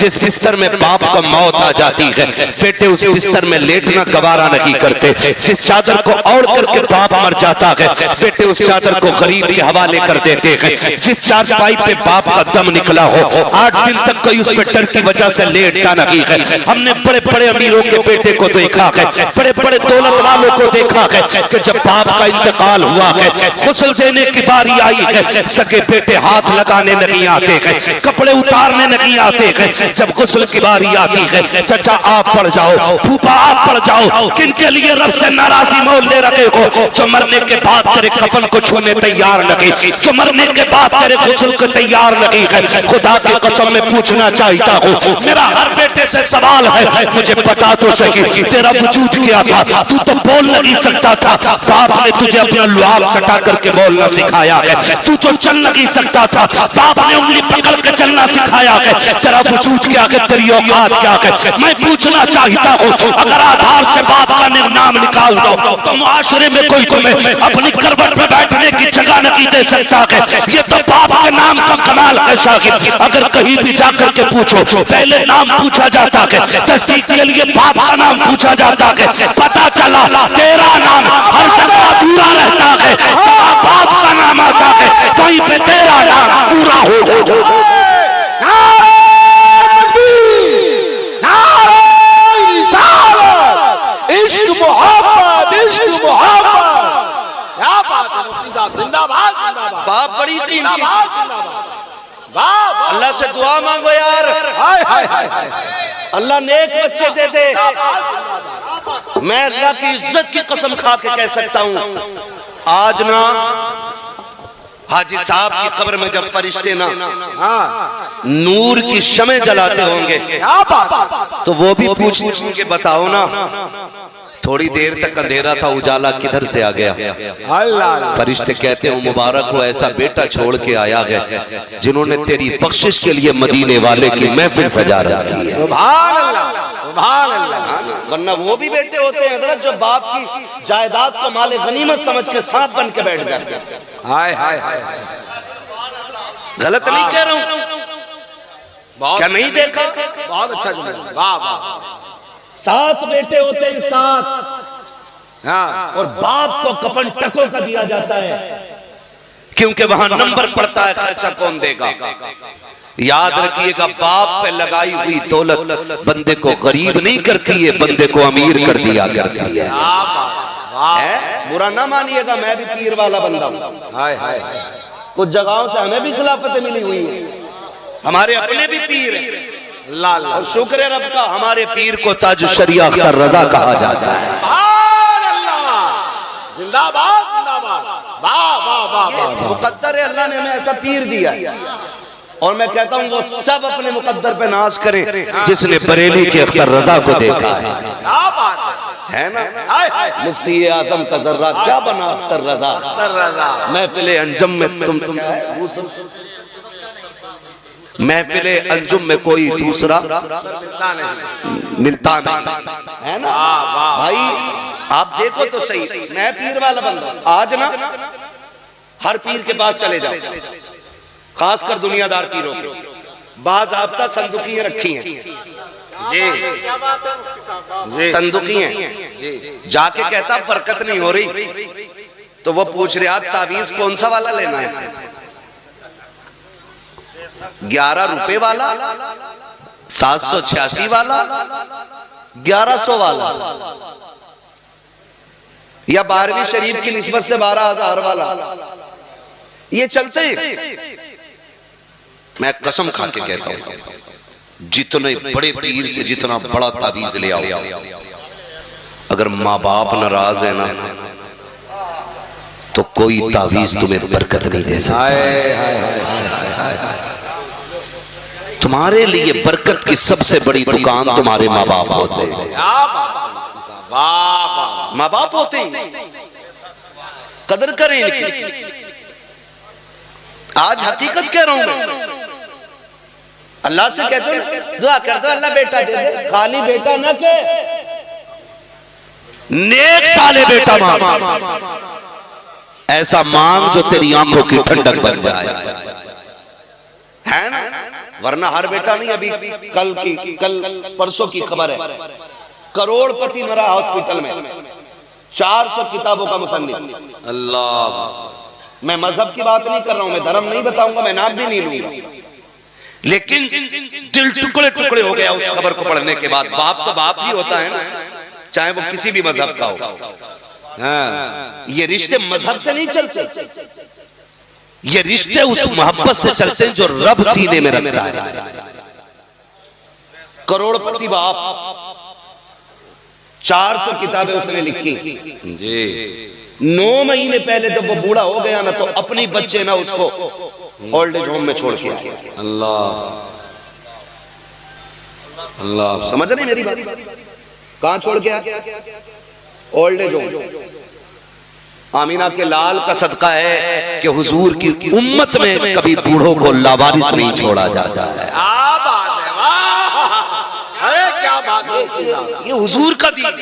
जिस बिस्तर में बाप को मौत आ जाती है, बेटे उस बिस्तर में लेटना गवारा नहीं करते। जिस चादर को ओढ़ करके बाप मर जाता है, बेटे उस चादर को गरीब के हवाले कर देते हैं। जिस चारपाई पे बाप का दम निकला हो, 8 दिन तक कोई उस पे डर की वजह से लेटता नहीं है। हमने बड़े बड़े अमीरों के बेटे को देखा है, बड़े बड़े दौलत वालों को देखा है कि जब बाप का इंतकाल हुआ है, गुस्ल देने की बारी आई है, सके बेटे हाथ लगाने नहीं आते हैं, कपड़े उतारने नहीं आते हैं। जब गुस्ल की बारी आती है, चाचा आप पड़ जाओ, फूफा आप पड़ जाओ, किनके लिए रब से नाराजी मोल ले रखे हो? जो मरने के बाद तेरे कफन को छूने तैयार नहीं, जो मरने के बाद तेरे गुस्ल को तैयार नहीं है। खुदा की कसम में पूछना चाहता हूँ, मेरा हर बेटे से सवाल है, मुझे बता तो सही तेरा वजूद क्या था? तू तो बोल नहीं सकता था, बाप ने तुझे अपना लुआब चटा करके बोलना सिखाया है। तू तो चल नहीं सकता था, बाप ने उंगली पकड़ के चलना सिखाया है। तेरा वजूद क्या है, तेरी औकात क्या है? मैं पूछना चाहता हूँ, अगर आधार से बाप का नाम निकाल दो तो मुआशरे में कोई तुम्हें अपनी करवट में बैठने की जगह नहीं दे सकता है। ये तो बाप के नाम का कमाल है शागिद। अगर कहीं भी जाकर के पूछो, पहले नाम पूछा जाता है, तस्दीक के लिए बाप का नाम पूछा जाता है। पता चला तेरा नाम हर जगह अधूरा रहता है, जहाँ बाप का नाम आता है वहीं पे तेरा नाम पूरा हो जाता है। इश्क मोहब्बत, इश्क मोहब्बत, क्या बात है मुफ्ती साहब, जिंदाबाद जिंदाबाद। बाप बड़ी जिंदाबाद जिंदाबाद। वाह, अल्लाह से दुआ मांगो यार, हाय हाय हाय, अल्लाह नेक बच्चे दे दे। मैं अल्लाह की इज्जत की कसम खा के कह सकता हूँ, आज ना हाजी साहब की कब्र में जब फरिश्ते ना नूर की शमे जलाते होंगे, क्या बात, तो वो भी पूछेंगे कि बताओ ना, थोड़ी देर तक अंधेरा था, उजाला किधर से आ गया? अल्लाह। फरिश्ते कहते हो मुबारक हो, ऐसा बेटा छोड़ के आया है जिन्होंने तेरी बख्शिश के लिए मदीने वाले की महफिल सजा रखी है। सुभान अल्लाह, सुभान अल्लाह। वरना वो भी बेटे होते हैं हजरत जो बाप की जायदाद को माले गनीमत समझ के सांप बन के बैठ जाते हैं। हाय हाय हाय, गलत नहीं कह रहा हूं, क्या नहीं देखा? बहुत अच्छा जुमला, वाह वाह। 7 बेटे होते हैं, 7, हाँ, और बाप को कफन टकों का दिया जाता है, क्योंकि वहां नंबर पड़ता है खर्चा कौन देगा। याद रखिएगा, बाप पे लगाई हुई दौलत बंदे को गरीब नहीं करती है, बंदे को अमीर कर दिया करती है। बुरा ना मानिएगा, मैं भी पीर वाला बंदा हूं। हाय हाय, कुछ जगहों से हमें भी खिलाफतें मिली हुई है, हमारे अपने भी पीर हैं। और शुक्र है रब का, हमारे पीर को ताज शरिया अख्तर रजा कहा जाता है। जिंदाबाद जिंदाबाद, वाह वाह वाह। मुकद्दर है, अल्लाह ने हमें ऐसा पीर दिया, और मैं कहता हूँ वो सब अपने मुकद्दर पे नाज करें जिसने बरेली के अख्तर रजा को देखा है। क्या बात है ना? मुफ्ती आजम का जर्रा क्या बना अख्तर रजा, अख्तर रजा। महफिले अंजुम में तुम महफिले अंजुम में कोई दूसरा मिलता नहीं, है ना भाई? आप देखो तो सही, मैं पीर वाला बंदा, आज ना हर पीर के पास चले जाओ, खासकर दुनियादार पीरों के, बाज़ाब्ता संदूकियां रखी हैं जी, जी संदूकियां, जाके कहता बरकत नहीं हो रही, तो वो पूछ रहा तावीज कौन सा वाला लेना है, 11 रुपए वाला, 786 वाला, 1100 वाला, या 12वीं शरीफ की निस्बत से 12,000 वाला, ये चलते हैं। मैं कसम खा के कहता हूं, जितने बड़े पीर से जितना बड़ा तावीज ले आओ, अगर माँ बाप नाराज है ना, तो कोई तावीज तुम्हें बरकत नहीं दे सकता। तुम्हारे लिए बरकत की सबसे बड़ी दुकान तुम्हारे माँ बाप होते हैं, माँ बाप होते हैं, कदर करें इनकी। आज हकीकत कह रहा हूं मैं, अल्लाह से कहते हो दुआ कर दो अल्लाह बेटा दे दे, खाली बेटा ना के नेक साले बेटा मांग, ऐसा मांग जो तेरी आंखों की ठंडक बन जाए। है ना, वरना हर बेटा नहीं। अभी कल परसों की खबर है, करोड़पति मरा हॉस्पिटल में, 400 किताबों का मुसन्निफ। अल्लाह, मैं मजहब की बात नहीं कर रहा हूं, मैं धर्म नहीं बताऊंगा, मैं नाम भी नहीं लूंगा, लेकिन दिल टुकड़े टुकड़े हो गया उस खबर को पढ़ने के बाद। बाप तो बाप ही होता है ना, चाहे वो किसी भी मजहब का हो। ये रिश्ते मजहब से नहीं चलते, ये रिश्ते उस मोहब्बत से चलते हैं जो रब सीने में रखता है। करोड़पति बाप, 400 किताबें उसने लिखी जी। 9 महीने पहले जब वो बूढ़ा हो गया ना, तो अपनी बच्चे ना उसको ओल्ड एज होम में छोड़ के आया। अल्लाह अल्लाह, समझ नहीं मेरी बात? कहां छोड़ के आया? Old age home. आमीना के लाल का सदका है कि हुजूर की उम्मत में कभी बूढ़ों को लावारिस नहीं छोड़ा जाता है। क्या बात है, वाह, अरे क्या बात है, ये हुजूर का दीन।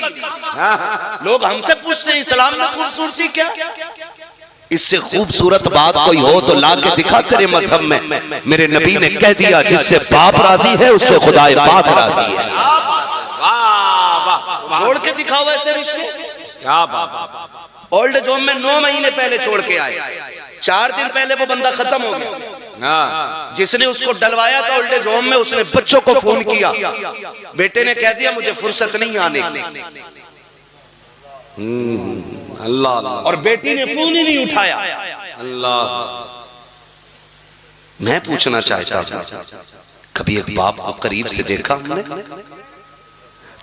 लोग हमसे पूछते हैं इस्लाम में खूबसूरती क्या? इससे खूबसूरत बात कोई हो तो ला के दिखा तेरे मजहब में। मेरे नबी ने कह दिया, जिससे बाप राजी है उससे खुदाए पाक राजी है। छोड़ के दिखाओ ऐसे रिश्ते। क्या बात। ओल्ड एज होम में 9 महीने पहले छोड़ के आए, 4 दिन पहले वो बंदा खत्म हो गया। जिसने उसको डलवाया था ओल्ड एज होम में, उसने बच्चों को फोन किया, बेटे ने कह दिया मुझे फुर्सत नहीं आने की। अल्लाह, और बेटी ने फोन ही नहीं उठाया। अल्लाह, मैं पूछना चाहता हूं, कभी एक बाप को करीब से देखा हमने?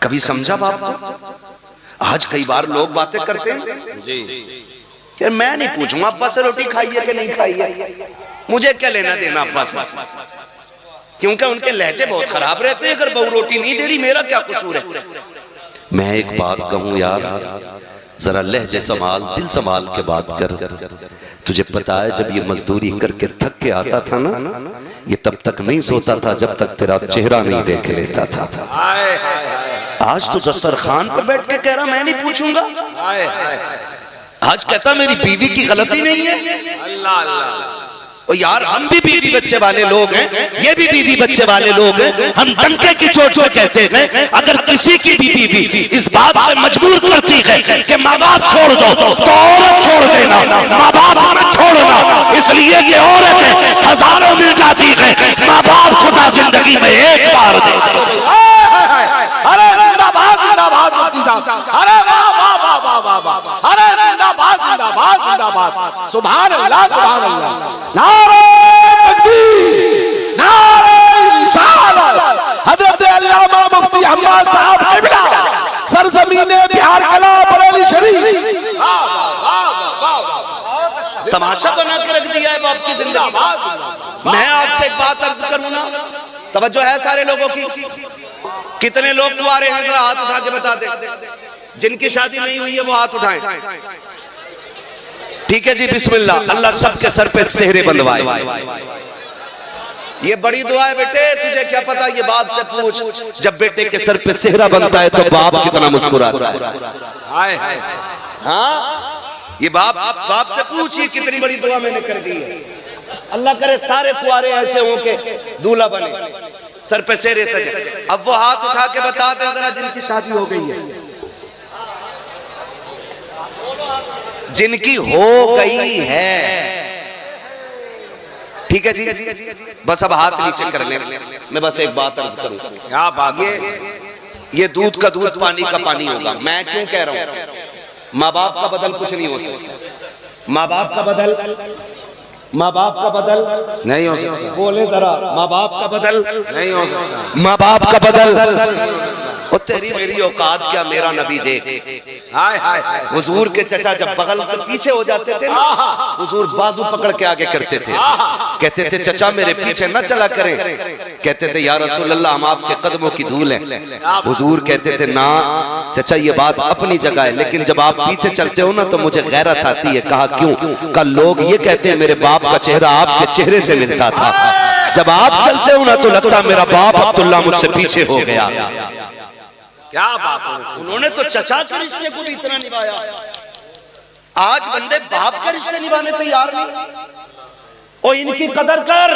कभी समझा बाप को? आज कई बार लोग बातें करते हैं जी, यार मैं नहीं पूछूंगा अब्बा से रोटी खाई है कि नहीं खाई है, मुझे क्या लेना देना अब्बा से, क्योंकि उनके लहजे बहुत खराब रहते हैं। अगर बहू रोटी नहीं दे रही, मेरा क्या कसूर है? मैं एक बात कहूं यार, जरा लहजे संभाल, दिल संभाल के बात कर। तुझे पता है जब ये मजदूरी करके थक के आता था ना, ये तब तक नहीं सोता था जब तक तेरा चेहरा नहीं देख लेता था। आज तो दस्तरखान पर बैठ के कह रहा मैं नहीं पूछूंगा। आज कहता मेरी बीवी की गलती नहीं है। अल्लाह अल्लाह, और यार हम भी बीवी बच्चे वाले लोग हैं, ये भी बीवी बच्चे वाले लोग हैं। हम डंके की चोट पे कहते हैं, अगर किसी की भी बीवी इस बात पे मजबूर करती है कि माँ बाप छोड़ दो, तो औरत छोड़ देना, माँ बाप मत छोड़ना। इसलिए कि औरत हजारों मिल जाती है, माँ बाप खुदा जिंदगी में एक बार दे। अरे जिंदाबाद जिंदाबाद मुफ्ती साहब, अरे वाह वाह वाह वाह वाह वाह, अरे जिंदाबाद जिंदाबाद जिंदाबाद, सुभान अल्लाह सुभान अल्लाह, नारे तकबीर, नारे रिसालत, हजरत अल्लामा मुफ्ती हम्माद साहब क़िबला, सरज़मीने बिहार कला बरेली शरीफ। तमाशा बना के रख दिया है बाप की जिंदगी। मैं आपसे एक बात अर्ज करूं ना, तवज्जो है सारे लोगों की। कितने लोग कुंवारे हैं, जरा हाथ उठा के बता दे। जिनकी शादी नहीं हुई है वो हाथ उठाएं। ठीक है जी, बिस्मिल्लाह। अल्लाह सबके सर पे सेहरे बंधवाए। ये बड़ी दुआ है बेटे, तुझे क्या पता, ये बाप से पूछ। जब बेटे के सर पे सेहरा बनता है तो बाप कितना मुस्कुराता है। हाँ, ये बाप से पूछ, ये कितनी बड़ी दुआ मैंने कर दी है। अल्लाह करे सारे कुंवारे ऐसे हो के दूल्हा बने, सर पे सेहरे सजे। अब वो हाथ उठा के बता दे जरा जिनकी शादी हो गई है, जिनकी हो गई है। ठीक है जी, बस अब हाथ नीचे कर ले। मैं बस एक बात अर्ज करूं, क्या बात, ये दूध का दूध पानी का पानी होगा। मैं क्यों कह रहा हूं? माँ बाप का बदल कुछ नहीं हो सकता। माँ बाप का बदल नहीं हो सकता। बोले जरा, माँ बाप का बदल नहीं हो सकता। माँ बाप का बदल। और तेरी मेरी औकात क्या, मेरा नबी देख। हाय हाय हाय, हुजूर के चचा जब बगल से पीछे हो जाते थे ना, हुजूर बाजू पकड़ के आगे करते थे। कहते थे चचा मेरे पीछे न चला करें। कहते थे या रसूल अल्लाह हम आपके कदमों की धूल हैं। हुजूर कहते थे ना चचा, ये बात अपनी जगह है, लेकिन जब आप पीछे चलते हो ना तो मुझे गैरत आती है। कहा क्यों? कल लोग ये कहते हैं मेरे बाप का चेहरा आपके चेहरे से मिलता था। जब आप चलते हो ना तो लगता मेरा बाप अब्दुल्ला मुझसे पीछे हो गया। क्या बात है, उन्होंने तो चचा के रिश्ते को भी इतना निभाया। आज बंदे बाप के रिश्ते निभाने तैयार नहीं। और इनकी कदर कर,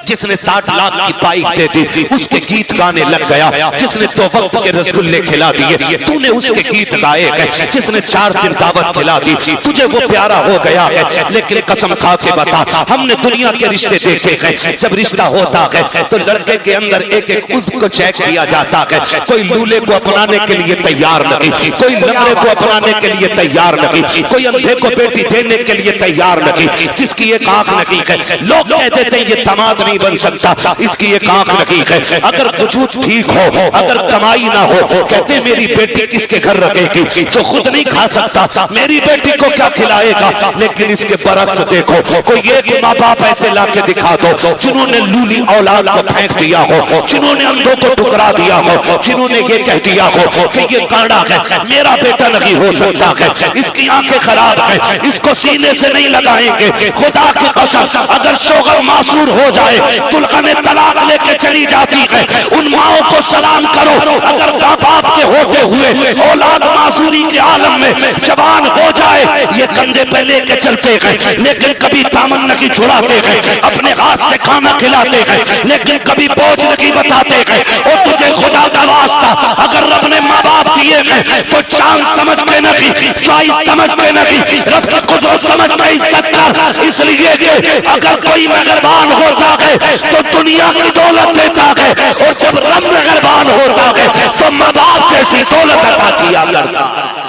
जिसने 60 लाख की पाई दे दी उसके गीत गाने लग गया, जिसने 2 वक्त के रसगुल्ले खिला दिए तूने उसके गीत गाए गए, जिसने 4 दिन दावत खिला दी तुझे वो प्यारा हो गया है। लेकिन कसम खा के बता, हमने दुनिया के रिश्ते देखे हैं, जब रिश्ता होता है तो लड़के के अंदर एक एक उसको चेक किया जाता है। कोई लूले को अपनाने के लिए तैयार नहीं, कोई लंगड़े को अपनाने के लिए तैयार नहीं, कोई अंधे को बेटी देने के लिए तैयार नहीं, जिसकी एक आंख नहीं है लोग कह देते हैं ये दामाद नहीं बन सकता, इसकी एक आंख नहीं है। अगर वजूद ठीक हो, अगर कमाई ना हो, कहते मेरी बेटी किसके घर रखेगी, जो खुद नहीं खा सकता मेरी बेटी को क्या खिलाएगा। लेकिन इसके बरक्स देखो, कोई एक माँ बाप ऐसे लाके दिखा दो जिन्होंने लूली औलाद को फेंक दिया हो, जिन्होंने अंधों को ठुकरा दिया हो, जिन्होंने ये कह दिया हो कि ये कांडा है, मेरा बेटा नहीं हो सकता है, इसकी आंखें खराब है, इसको सीने से नहीं लगाएंगे। खुदा की कसम, अगर शोहर मासूर हो जाए, दुल्हन तलाक लेके चली जाती है, उन माओ को सलाम करो। अगर माँ बाप के होते हुए औलाद मासूरी के आलम में जवान हो जाए, ये कंधे पे लेके चलते हैं लेकिन कभी दामन नहीं छुड़ाते हैं, अपने हाथ से खाना खिलाते हैं लेकिन कभी बोझ नहीं बताते हैं। और तुझे खुदा का वास्ता, अगर रब ने माँ बाप दिए हैं तो चांद समझ के नहीं, चॉइस समझ के नहीं, रब की कुदरत समझ के इज्जत कर। इसलिए कि अगर कोई मेहरबान होता है तो दुनिया की दौलत देता है, और जब रब मेहरबान होता है तो माँ बाप जैसी दौलत अता किया करता है।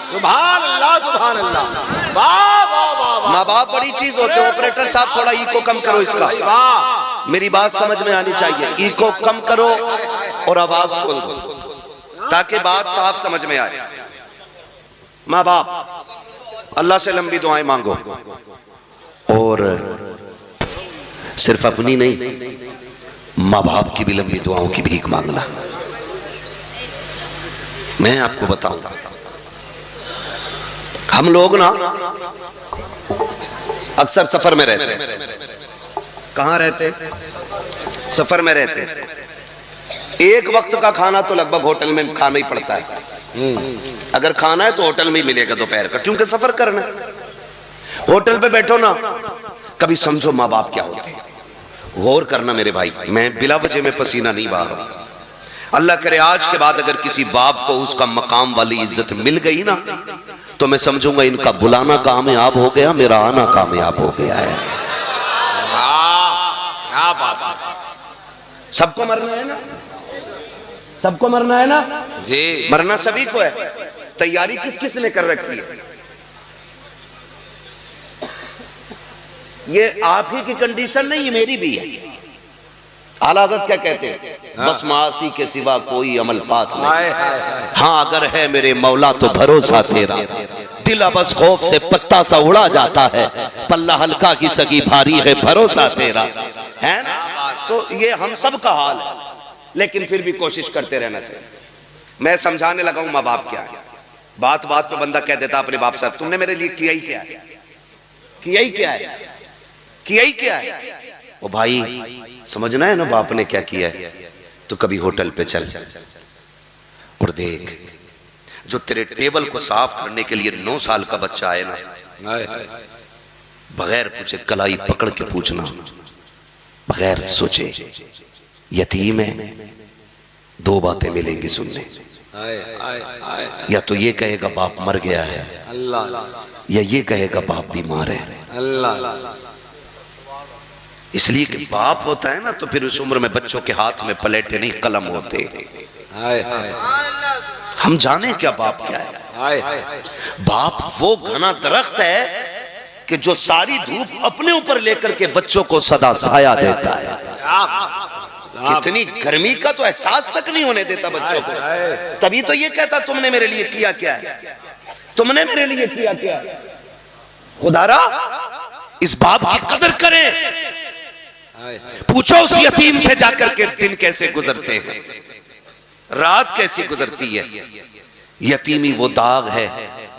सुभान अल्लाह, सुभान अल्लाह। वाह वाह वाह। माँ बाप बड़ी चीज होते हैं। ऑपरेटर साहब थोड़ा इको कम करो इसका, मेरी बात समझ में आनी चाहिए। इको कम करो और आवाज खोल दो ताकि बात साफ समझ में आए। माँ बाप, अल्लाह से लंबी दुआएं मांगो, और सिर्फ अपनी नहीं, माँ बाप की भी लंबी दुआओं की भीख मांगना। मैं आपको बताऊंगा, हम लोग ना अक्सर सफर में रहते हैं। कहां रहते? सफर में रहते हैं। एक वक्त का खाना तो लगभग होटल में खाना ही पड़ता है। अगर खाना है तो होटल में ही मिलेगा दोपहर का, क्योंकि सफर करना है। होटल पे बैठो ना, कभी समझो माँ बाप क्या होते हैं। गौर करना मेरे भाई, मैं बिला वजह में पसीना नहीं बहा रहा। अल्लाह करे आज के बाद अगर किसी बाप को उसका मकाम वाली इज्जत मिल गई ना, तो मैं समझूंगा इनका बुलाना कामयाब हो गया, मेरा आना कामयाब हो गया है। क्या बात है। सबको मरना है ना, सबको मरना है ना जी, मरना सभी को है। तैयारी किस किस ने कर रखी है? ये आप ही की कंडीशन नहीं, ये मेरी भी है। आला हज़रत क्या कहते हैं? बस मासी के सिवा कोई अमल पास नहीं। हाँ अगर है मेरे मौला तो भरोसा तेरा, दिल बस खौफ से पत्ता सा उड़ा जाता है, पल्ला हल्का की सगी भारी है भरोसा तेरा, है ना। तो ये हम सब का हाल है, लेकिन फिर भी कोशिश करते रहना चाहिए। मैं समझाने लगा हूं माँ बाप क्या है। बात बात पे बंदा कह देता अपने बाप साहब तुमने मेरे लिए किया ही क्या है, किया ही क्या है, किया ही क्या है। ओ भाई समझना है ना बाप ने क्या किया है। तो कभी होटल पे चल और देख, जो तेरे टेबल को साफ करने के लिए 9 साल का बच्चा आए ना, बगैर पूछे कलाई पकड़ के पूछना, बगैर सोचे यतीम है, 2 बातें मिलेंगी सुनने। या तो ये कहेगा बाप मर गया है, या ये कहेगा बाप बीमार है। इसलिए कि बाप होता है ना, तो फिर उस उम्र में बच्चों के हाथ में पलेटे नहीं कलम होते। हम जाने क्या बाप क्या है। बाप वो घना दरख्त है कि जो सारी धूप अपने ऊपर लेकर के बच्चों को सदा साया देता है। कितनी गर्मी का तो एहसास तक नहीं होने देता बच्चों को। तभी तो ये कहता तुमने मेरे लिए किया क्या है, तुमने मेरे लिए किया क्या है। खुदारा इस बाप की कदर करें। पूछो उस यतीम से जाकर के दिन कैसे गुजरते हैं, रात कैसी गुजरती है। यतीमी वो दाग है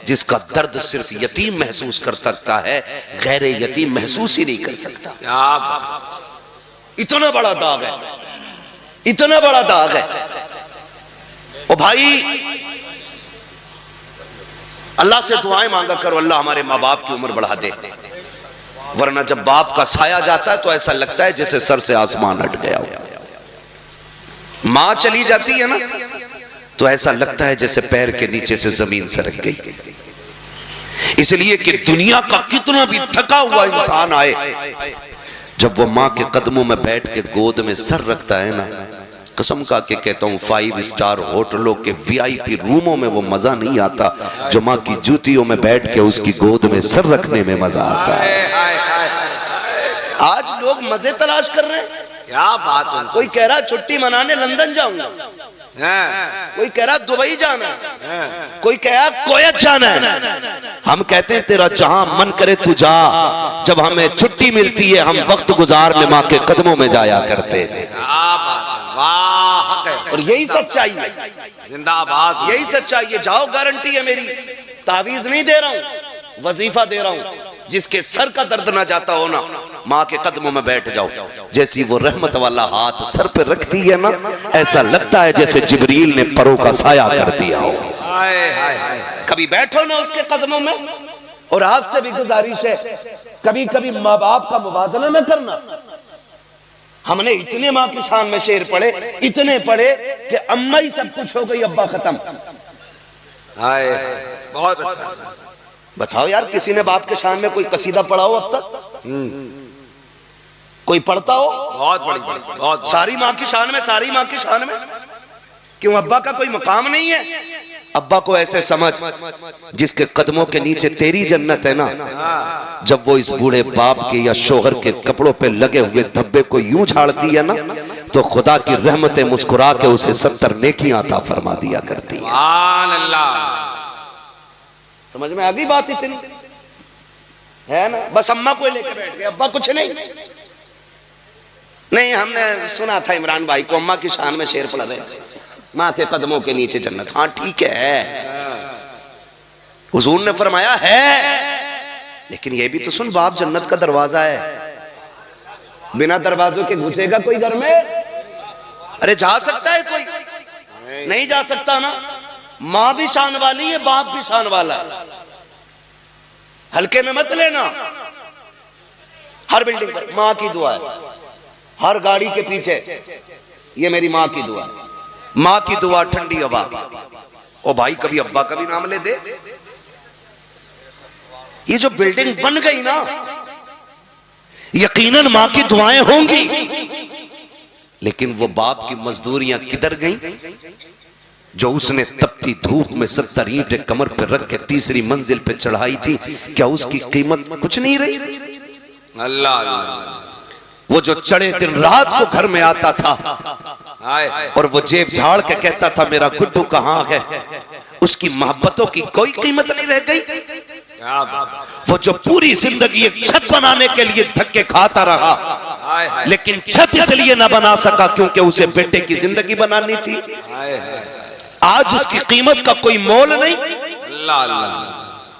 जिसका दर्द सिर्फ यतीम महसूस कर सकता है, गैर यतीम महसूस ही नहीं कर सकता। इतना बड़ा दाग है, इतना बड़ा दाग है। ओ भाई अल्लाह से दुआएं मांगा करो, अल्लाह हमारे माँ बाप की उम्र बढ़ा दे, वरना जब बाप का साया जाता है तो ऐसा लगता है जैसे सर से आसमान हट गया हो। मां चली जाती है ना तो ऐसा लगता है जैसे पैर के नीचे से जमीन सरक गई। इसलिए कि दुनिया का कितना भी थका हुआ इंसान आए, जब वो मां के कदमों में बैठ के गोद में सर रखता है ना, कसम का के कहता हूं 5 स्टार होटलों के VIP रूमों में वो मजा नहीं आता जो मां की जूतियों में बैठ के उसकी गोद में सर रखने में मजा आता है। आज लोग मजे तलाश कर रहे हैं। क्या बात है। कोई कह रहा छुट्टी मनाने लंदन जाऊंगा, कोई कह रहा दुबई जाना है, कोई कह रहा कोयत जाना है। हम कहते हैं तेरा जहां मन करे तू जा। जब हमें छुट्टी मिलती है हम वक्त गुजारने मां के कदमों में जाया करते हैं। और यही सच्चाई है, जिंदाबाद, यही सच्चाई है। जाओ, गारंटी है मेरी, तावीज नहीं दे रहा हूं, वजीफा दे रहा हूं। जिसके सर का दर्द ना जाता हो ना, मां के कदमों में बैठ जाओ। जैसी वो रहमत वाला हाथ सर पे रखती है ना, ऐसा लगता है जैसे जिब्रील ने परों का साया कर दिया हो। कभी बैठो ना उसके कदमों में। और आपसे भी गुजारिश है, कभी कभी माँ बाप का मुवाजना न करना। हमने इतने माँ की शान में शेर पढ़े, इतने पढ़े कि अम्मा ही सब कुछ हो गई, अब्बा खत्म। बहुत अच्छा। बताओ यार, किसी ने बाप के शान में कोई कसीदा पढ़ा हो अब तक? कोई पढ़ता हो? बहुत बड़ी, बहुत। सारी माँ की शान में, सारी माँ की शान में क्यों? अब्बा का कोई मकाम नहीं है? अब्बा को ऐसे समझ जिसके कदमों के नीचे तेरी जन्नत है ना, जब वो इस बूढ़े बाप के या शोहर के कपड़ों पे लगे हुए धब्बे को यूं झाड़ती है ना, तो खुदा की रहमतें मुस्कुरा के उसे 70 नेकियां अता फरमा दिया करती है। सुभान अल्लाह। समझ में आ गई बात? इतनी है ना। बस अम्मा को लेके बैठ गए, अब्बा कुछ नहीं। नहीं, हमने सुना था इमरान भाई को अम्मा की शान में शेर पढ़ रहे थे, माँ के कदमों के नीचे जन्नत। हाँ ठीक है, हुजूर ने फरमाया है, लेकिन ये भी तो सुन, बाप जन्नत का दरवाजा है। बिना दरवाजों के घुसेगा कोई घर में? अरे जा सकता है कोई? नहीं जा सकता ना। माँ भी शान वाली है, बाप भी शान वाला है। हल्के में मत लेना। हर बिल्डिंग पर माँ की दुआ है, हर गाड़ी के पीछे ये मेरी माँ की दुआ, माँ की दुआ, ठंडी हवा। ओ भाई, कभी अब्बा का भी नाम ले दे। ये जो बिल्डिंग बन गई ना, यकीनन माँ की दुआएं होंगी, लेकिन वो बाप की मजदूरियां किधर गई जो उसने तपती धूप में 70 ईंटें कमर पर रख के तीसरी मंजिल पे चढ़ाई थी? क्या उसकी कीमत कुछ नहीं रही? अल्लाह। वो जो चढ़े दिन रात को घर में आता था और वो जेब झाड़ के कहता था मेरा गुड्डू कहाँ है, उसकी मोहब्बतों की कोई कीमत नहीं रह गई। वो जो पूरी जिंदगी एक छत बनाने के लिए धक्के खाता रहा, लेकिन छत इसलिए ना बना सका क्योंकि उसे बेटे की जिंदगी बनानी थी। आज उसकी कीमत का कोई मोल नहीं।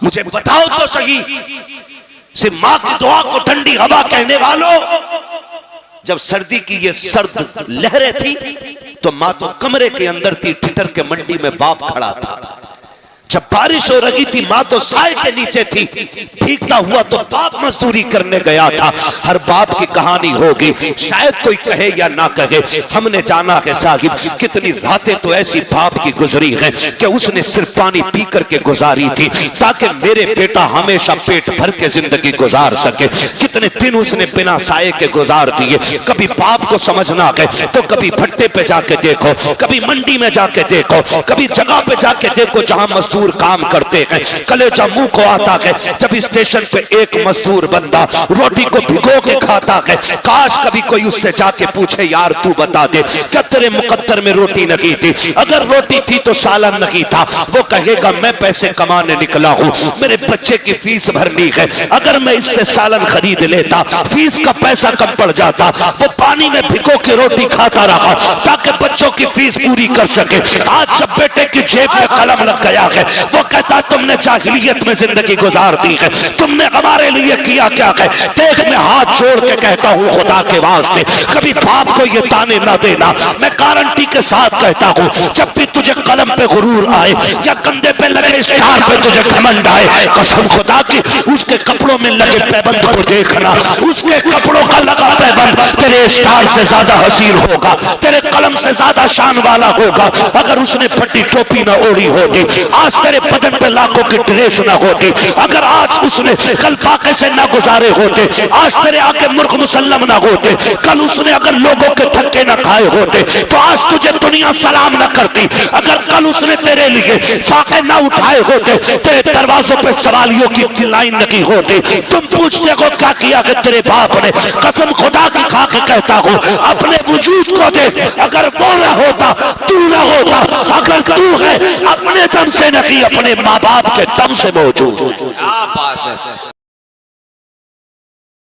मुझे बताओ तो सही, सिर्फ माँ की दुआ को ठंडी हवा कहने वालों, जब सर्दी की ये सर्द लहरें थी तो माँ तो कमरे के अंदर थी, ठिठर के मंडी में बाप खड़ा था। जब बारिश हो रही थी माँ तो साए के नीचे थी, भीगता हुआ तो बाप मजदूरी करने गया था। हर बाप की कहानी होगी, शायद कोई कहे या ना कहे। हमने जाना है साहिब, कितनी रातें तो ऐसी बाप की गुजरी हैं कि उसने सिर्फ पानी पी करके गुजारी थी ताकि मेरे बेटा हमेशा पेट भर के जिंदगी गुजार सके। कितने दिन उसने बिना साए के गुजार दिए। कभी बाप को समझना है तो कभी भट्टे पे जाके देखो, कभी मंडी में जाके देखो, कभी जगह पे जाके देखो जहां मजदूर काम करते हैं। कलेजा मुंह को आता है जब स्टेशन पे एक मजदूर बंदा रोटी को भिगो के खाता है। काश कभी कोई उससे जाके पूछे यार तू बता दे क्या तेरे मुकद्दर में रोटी नहीं थी? अगर रोटी थी तो सालन नहीं था। वो कहेगा मैं पैसे कमाने निकला हूँ, मेरे बच्चे की फीस भरनी है, अगर मैं इससे सालन खरीद लेता फीस का पैसा कम पड़ जाता। वो पानी में भिगो के रोटी खाता रहा ताकि बच्चों की फीस पूरी कर सके। आज जब बेटे की जेब में कलम लग गया है, वो कहता तुमने जाहिलियत में जिंदगी गुजार दी है, तुमने हमारे लिए किया क्या है। देख मैं हाथ जोड़ के कहता हूँ खुदा के वास्ते कभी बाप को ये ताने ना देना। मैं गारंटी के साथ कहता हूँ जब भी तुझे कलम पे गुरूर आए या कंधे पे लगे स्टार पे तुझे घमंड आए, कसम खुदा की उसके कपड़ों में लगे पैबंद को देखना, उसके कपड़ों का लगा पैबंद तेरे स्टार से ज्यादा हसीन होगा, तेरे कलम से ज्यादा शान वाला होगा। अगर उसने फटी टोपी ना ओढ़ी होती, आज तेरे बदन पे लाखों की ड्रेस ना होती, अगर आज उसने कल फाके से ना गुजारे होते, आज तेरे आके मुर्ख मुसल्लम ना होते, कल उसने अगर लोगों के धक्के ना खाए होते तो आज तुझे दुनिया सलाम ना करती, अगर कल उसने तेरे लिए फाके ना उठाए होते, तेरे दरवाजों पे सवालियों की लाइन लगी होती। तुम पूछते हो क्या किया कि तेरे बाप ने, कसम खुदा की खा के कहता हूं अपने वजूद को दे, अगर वो ना होता तू ना होता, अगर तू है अपने दम से नहीं अपने माँ बाप के दम से मौजूद। क्या बात है।